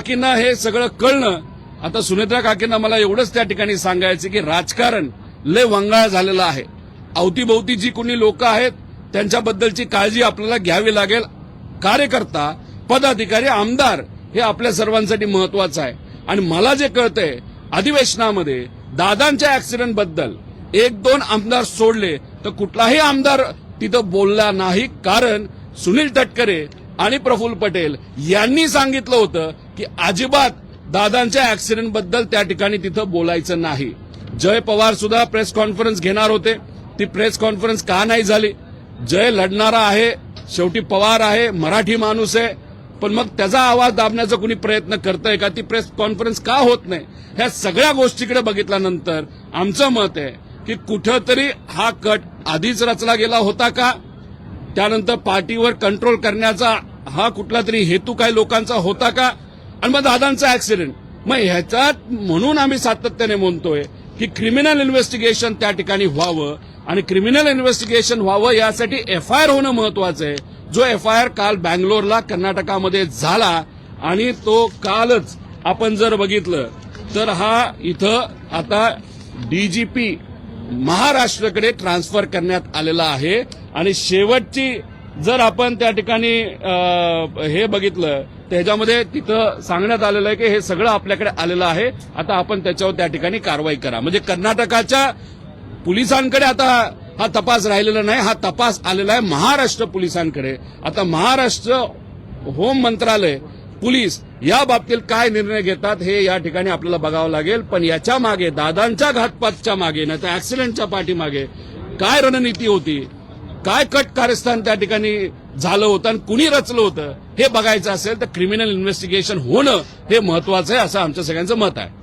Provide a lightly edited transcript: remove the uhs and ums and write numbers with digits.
काकींना हे सगळं कळणं. आता सुनेत्रा काकींना मला एवढंच त्या ठिकाणी सांगायचं की राजकारण लय वंगाळ झालेलं आहे. अवतीभोवती जी कोणी लोक आहेत त्यांच्याबद्दलची काळजी आपल्याला घ्यावी लागेल. कार्यकर्ता, पदाधिकारी, आमदार हे आपल्या सर्वांसाठी महत्वाचं आहे. आणि मला जे कळतंय अधिवेशनामध्ये दादांच्या ऍक्सिडेंट बद्दल 1-2 आमदार सोडले तर कुठलाही आमदार तिथं बोलला नाही. कारण सुनील तटकरे आणि प्रफुल्ल पटेल यांनी सांगितलं होतं की अजिबात दादांच्या ऍक्सिडेंट बद्दल त्या ठिकाणी तिथं बोलायचं नाही. जय पवार सुद्धा प्रेस कॉन्फरन्स घेणार होते. ती प्रेस कॉन्फरन्स का नाही झाली? जय लढणारा आहे, शेवटी पवार आहे, मराठी माणूस आहे, पण मग त्याचा आवाज दाबण्याचा कुणी प्रयत्न करतंय का? ती प्रेस कॉन्फरन्स का होत नाही? ह्या सगळ्या गोष्टीकडे बघितल्यानंतर आमचं मत आहे की कुठंतरी हा कट आधीच रचला गेला होता का? त्यानंतर पार्टीवर कंट्रोल करण्याचा हा कुठला तरी हेतू काय लोकांचा होता का? आणि मग दादांचा ऍक्सिडेंट, मग ह्याच्यात म्हणून आम्ही सातत्याने म्हणतोय की क्रिमिनल इन्व्हेस्टिगेशन त्या ठिकाणी व्हावं. आणि क्रिमिनल इन्व्हेस्टिगेशन व्हावं यासाठी एफआयआर होणं महत्वाचं आहे. जो एफआयआर काल बँगलोरला कर्नाटकामध्ये झाला आणि तो कालच आपण जर बघितलं तर हा इथं आता डीजीपी महाराष्ट्राकडे ट्रान्सफर करण्यात आलेला आहे. आणि शेवटची जर आपण त्या ठिकाणी हे बघितलं तर ह्याच्यामध्ये तिथं सांगण्यात आलेलं आहे की हे सगळं आपल्याकडे आलेलं आहे, आता आपण त्याच्यावर त्या ठिकाणी कारवाई करा. म्हणजे कर्नाटकाच्या पोलिसांकडे आता हा तपास राहिलेला नाही, हा तपास आलेला आहे महाराष्ट्र पोलिसांकडे. आता महाराष्ट्र होम मंत्रालय, पोलीस या बाबतीत काय निर्णय घेतात हे या ठिकाणी आपल्याला बघावं लागेल. पण याच्या मागे, दादांच्या घातपातच्या मागे, नाही तर ऍक्सिडेंटच्या पाठीमागे काय रणनीती होती, काय कट कारस्थान त्या ठिकाणी झालं होतं आणि कुणी रचलं होतं हे बघायचं असेल तर क्रिमिनल इन्व्हेस्टिगेशन होणं हे महत्वाचं आहे, असं आमच्या सगळ्यांचं मत आहे.